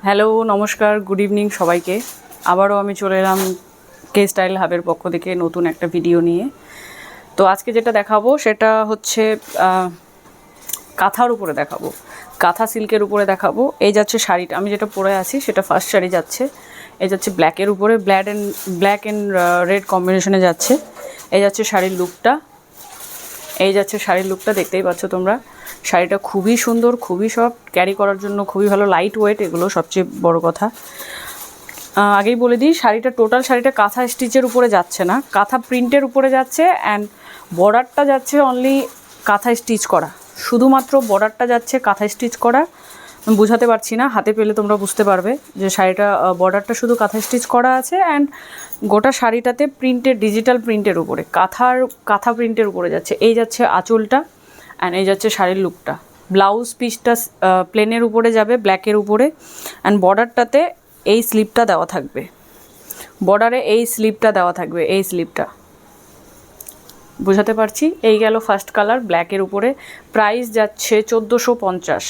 Hello, নমস্কার, good evening সবাইকে। আবারও আমি চলে এলাম কে স্টাইল হাবের পক্ষ থেকে নতুন একটা ভিডিও নিয়ে। তো আজকে যেটা দেখাবো সেটা হচ্ছে কাঁথার উপরে দেখাবো, কাঁথা সিল্কের উপরে দেখাবো। এই যাচ্ছে শাড়িটা, আমি যেটা পরে আছি সেটা ফার্স্ট শাড়ি যাচ্ছে। এই যাচ্ছে ব্ল্যাকের উপরে, ব্ল্যাক অ্যান্ড রেড কম্বিনেশনে যাচ্ছে। এই যাচ্ছে শাড়ির লুকটা, এই যাচ্ছে শাড়ির লুকটা, দেখতেই পাচ্ছ তোমরা। শাড়িটা খুবই সুন্দর, খুবই সফট, ক্যারি করার জন্য খুবই ভালো, লাইট ওয়েট, এগুলো সবচেয়ে বড় কথা। আগেই বলে দিই, শাড়িটা টোটাল শাড়িটা কাঁথা স্টিচের উপরে যাচ্ছে না, কাঁথা প্রিন্টের উপরে যাচ্ছে। অ্যান্ড বর্ডারটা যাচ্ছে অনলি কাঁথা স্টিচ করা, শুধুমাত্র বর্ডারটা যাচ্ছে কাঁথা স্টিচ করা। আমি বোঝাতে পারছি না, হাতে পেলে তোমরা বুঝতে পারবে যে শাড়িটা বর্ডারটা শুধু কাঁথা স্টিচ করা আছে। অ্যান্ড গোটা শাড়িটাতে প্রিন্টের, ডিজিটাল প্রিন্টের উপরে, কাঁথা প্রিন্টের উপরে যাচ্ছে। এই যাচ্ছে আঁচলটা অ্যান্ড এই যাচ্ছে শাড়ির লুকটা। ব্লাউজ পিসটা প্লেনের উপরে যাবে, ব্ল্যাকের উপরে। অ্যান্ড বর্ডারটাতে এই স্লিপটা দেওয়া থাকবে, বর্ডারে এই স্লিপটা দেওয়া থাকবে, এই স্লিপটা বোঝাতে পারছি। এই গেল ফার্স্ট কালার ব্ল্যাকের উপরে। প্রাইস যাচ্ছে 1450,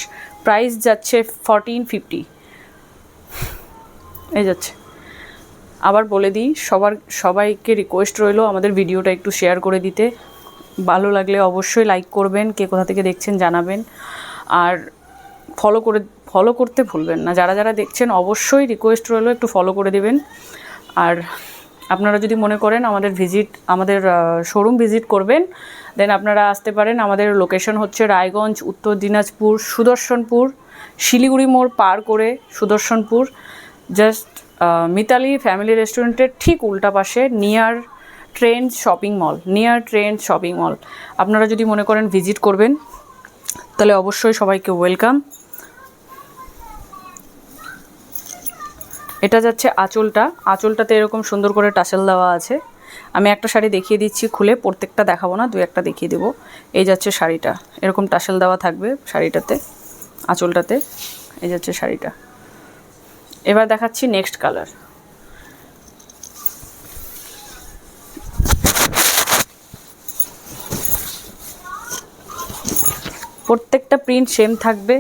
প্রাইস যাচ্ছে 1450। এই যাচ্ছে। আবার বলে দিই, সবাইকে রিকোয়েস্ট রইল আমাদের ভিডিওটা একটু শেয়ার করে দিতে। ভালো লাগলে অবশ্যই লাইক করবেন, কে কোথা থেকে দেখছেন জানাবেন। আর ফলো করতে ভুলবেন না, যারা যারা দেখছেন অবশ্যই রিকোয়েস্ট রইল একটু ফলো করে দেবেন। আর আপনারা যদি মনে করেন আমাদের শোরুম ভিজিট করবেন, দেন আপনারা আসতে পারেন। আমাদের লোকেশন হচ্ছে রায়গঞ্জ, উত্তর দিনাজপুর, সুদর্শনপুর, শিলিগুড়ি মোড় পার করে সুদর্শনপুর, জাস্ট মিতালি ফ্যামিলি রেস্টুরেন্টের ঠিক উল্টা পাশে, নিয়ার ট্রেন্ডস শপিং মল। আপনারা যদি মনে করেন ভিজিট করবেন তাহলে অবশ্যই সবাইকে ওয়েলকাম। এটা যাচ্ছে আঁচলটাতে এরকম সুন্দর করে টাসেল দেওয়া আছে। আমি একটা শাড়ি দেখিয়ে দিচ্ছি খুলে, প্রত্যেকটা দেখাবো না, 2-1টা দেখিয়ে দেবো। এই যাচ্ছে শাড়িটা, এরকম টাসেল দেওয়া থাকবে শাড়িটাতে, আঁচলটাতে। এই যাচ্ছে শাড়িটা। এবার দেখাচ্ছি নেক্সট কালার। প্রত্যেকটা প্রিন্ট সেম থাকবে।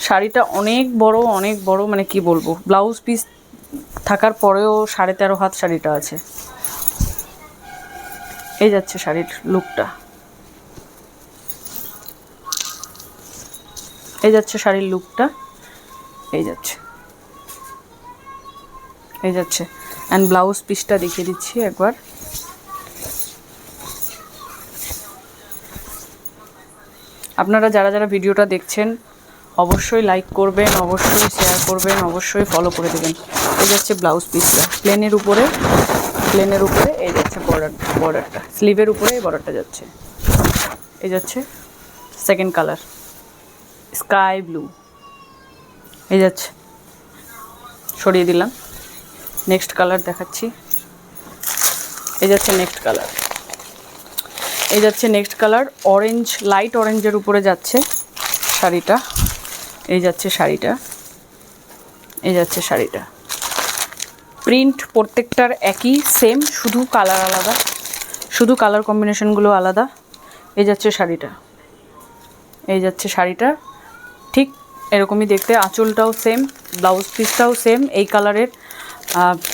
শাড়িটা অনেক বড়, মানে কি বলবো, ব্লাউজ পিস থাকার পরেও 13.5 হাত শাড়িটা আছে। এই যাচ্ছে শাড়ির লুকটা, এই যাচ্ছে শাড়ির লুকটা, এই যাচ্ছে, এই যাচ্ছে। অ্যান্ড ব্লাউজ পিসটা দেখিয়ে দিচ্ছি একবার। আপনারা যারা যারা ভিডিওটা দেখছেন অবশ্যই লাইক করবেন, অবশ্যই শেয়ার করবেন, অবশ্যই ফলো করে দেবেন। এই যাচ্ছে ব্লাউজ পিসটা প্লেনের উপরে, এই যাচ্ছে বর্ডারটা, স্লিভের উপরে এই বর্ডারটা যাচ্ছে। এই যাচ্ছে সেকেন্ড কালার স্কাই ব্লু, এই যাচ্ছে, সরিয়ে দিলাম। নেক্সট কালার দেখাচ্ছি। এই যাচ্ছে নেক্সট কালার, এই যাচ্ছে নেক্সট কালার অরেঞ্জ, লাইট অরেঞ্জের উপরে যাচ্ছে শাড়িটা। এই যাচ্ছে শাড়িটা, এই যাচ্ছে শাড়িটা। প্রিন্ট প্রত্যেকটার একই সেম, শুধু কালার আলাদা, শুধু কালার কম্বিনেশনগুলো আলাদা। এই যাচ্ছে শাড়িটা, এই যাচ্ছে শাড়িটা, ঠিক এরকমই দেখতে। আঁচলটাও সেম, ব্লাউজ পিসটাও সেম এই কালারের,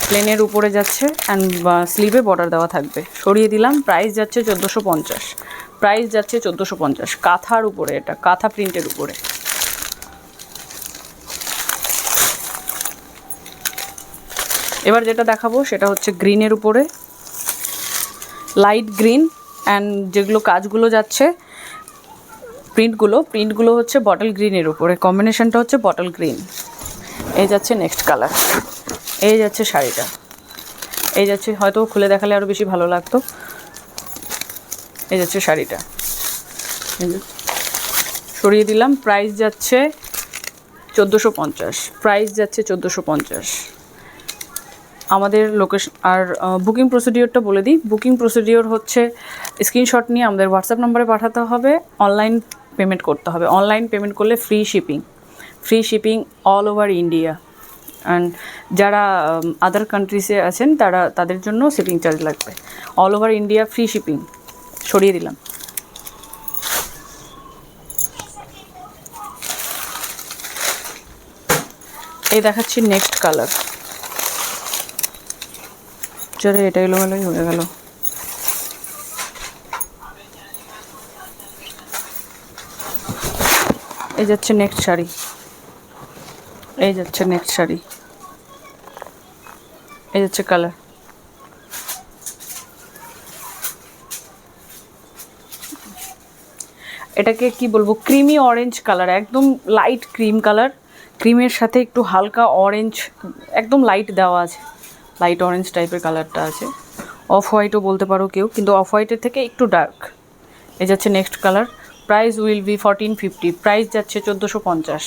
প্লেনের উপরে যাচ্ছে। অ্যান্ড স্লিভে বর্ডার দেওয়া থাকবে। সরিয়ে দিলাম। প্রাইস যাচ্ছে 1450, প্রাইস যাচ্ছে 1450। কাঁথার উপরে, এটা কাঁথা প্রিন্টের উপরে। এবার যেটা দেখাবো সেটা হচ্ছে গ্রিনের উপরে, লাইট গ্রিন। অ্যান্ড যেগুলো কাজগুলো যাচ্ছে, প্রিন্টগুলো হচ্ছে বটল গ্রিনের উপরে, কম্বিনেশনটা হচ্ছে বটল গ্রিন। এই যাচ্ছে নেক্সট কালার, এই যাচ্ছে শাড়িটা, এই যাচ্ছে, হয়তো খুলে দেখালে আরও বেশি ভালো লাগতো। এই যাচ্ছে শাড়িটা, সরিয়ে দিলাম। প্রাইস যাচ্ছে 1450, প্রাইস যাচ্ছে 1450। আমাদের লোকেশন আর বুকিং প্রসিডিওরটা বলে দিই। বুকিং প্রসিডিওর হচ্ছে স্ক্রিনশট নিয়ে আমাদের হোয়াটসঅ্যাপ নম্বরে পাঠাতে হবে, অনলাইন পেমেন্ট করতে হবে। অনলাইন পেমেন্ট করলে free shipping all over India. And যারা আদার কান্ট্রিজে আছেন তাদের জন্য শিপিং চার্জ লাগবে। All over India free shipping. সরিয়ে দিলাম। এই দেখাচ্ছি নেক্সট কালার। চলে এটা এলোমেলোই হয়ে গেল। এই যাচ্ছে নেক্সট শাড়ি, এই যাচ্ছে নেক্সট শাড়ি, এই যাচ্ছে কালার। এটাকে কি বলবো, ক্রিমি অরেঞ্জ কালার, একদম লাইট ক্রিম কালার, ক্রিমের সাথে একটু হালকা অরেঞ্জ, একদম লাইট দেওয়া আছে, লাইট অরেঞ্জ টাইপের কালারটা আছে। অফ হোয়াইটও বলতে পারো কেউ, কিন্তু অফ হোয়াইটের থেকে একটু ডার্ক। এই যাচ্ছে next colour. Price will be 1450, price যাচ্ছে 1450,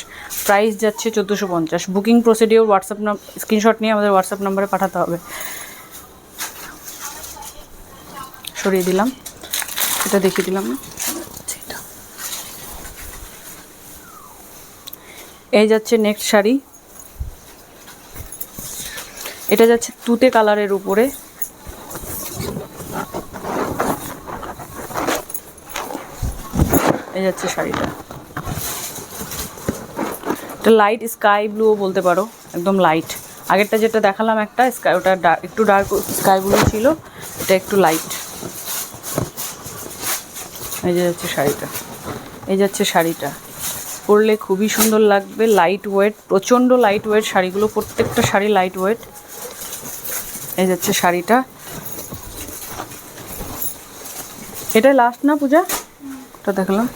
প্রাইস যাচ্ছে 1450। বুকিং প্রসিডিওর হোয়াটসঅ্যাপ স্ক্রিনশট নিয়ে আমাদের হোয়াটসঅ্যাপ নাম্বারে পাঠাতে হবে। সরিয়ে দিলাম, এটা দেখিয়ে দিলাম না। এই যাচ্ছে নেক্সট শাড়ি, এটা যাচ্ছে তুতে কালারের উপরে। এই যাচ্ছে শাড়িটা, এটা লাইট স্কাই ব্লুও বলতে পারো, একদম লাইট। আগেরটা যেটা দেখালাম একটা স্কাই, ওটা একটু ডার্ক স্কাই ব্লু ছিল, এটা একটু লাইট। এই যে যাচ্ছে শাড়িটা, এই যাচ্ছে শাড়িটা, পরলে খুবই সুন্দর লাগবে, লাইট ওয়েট, প্রচণ্ড লাইট ওয়েট শাড়িগুলো, প্রত্যেকটা শাড়ি লাইট ওয়েট। এই যাচ্ছে শাড়িটা, এটাই লাস্ট না পূজা, ওটা দেখালাম।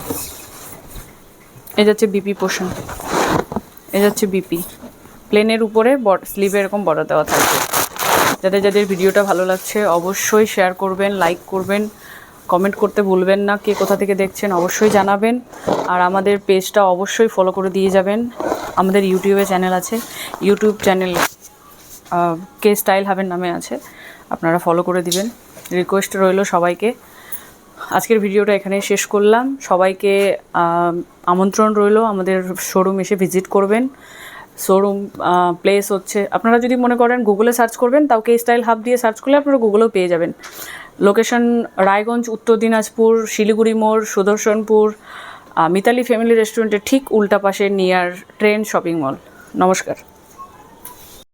এই যাচ্ছে বিপি পোর্শন, এই যাচ্ছে বিপি, প্লেনের উপরে স্লিভে এরকম বর্ডার দেওয়া থাকবে। যাদের যাদের ভিডিওটা ভালো লাগছে অবশ্যই শেয়ার করবেন, লাইক করবেন, কমেন্ট করতে ভুলবেন না, কে কোথা থেকে দেখছেন অবশ্যই জানাবেন। আর আমাদের পেজটা অবশ্যই ফলো করে দিয়ে যাবেন। আমাদের ইউটিউবে চ্যানেল আছে, ইউটিউব চ্যানেল কে স্টাইল হাবের নামে আছে, আপনারা ফলো করে দিবেন। রিকোয়েস্ট রইল সবাইকে। আজকের ভিডিওটা এখানে শেষ করলাম। সবাইকে আমন্ত্রণ রইল আমাদের শোরুম এসে ভিজিট করবেন। শোরুম প্লেস হচ্ছে, আপনারা যদি মনে করেন গুগলে সার্চ করবেন, তাও কে স্টাইল হাব দিয়ে সার্চ করলে আপনারা গুগলেও পেয়ে যাবেন। লোকেশন রায়গঞ্জ, উত্তর দিনাজপুর, শিলিগুড়ি মোড়, সুদর্শনপুর, মিতালি ফ্যামিলি রেস্টুরেন্টের ঠিক উল্টা পাশে, নিয়ার ট্রেন্ড শপিং মল। নমস্কার।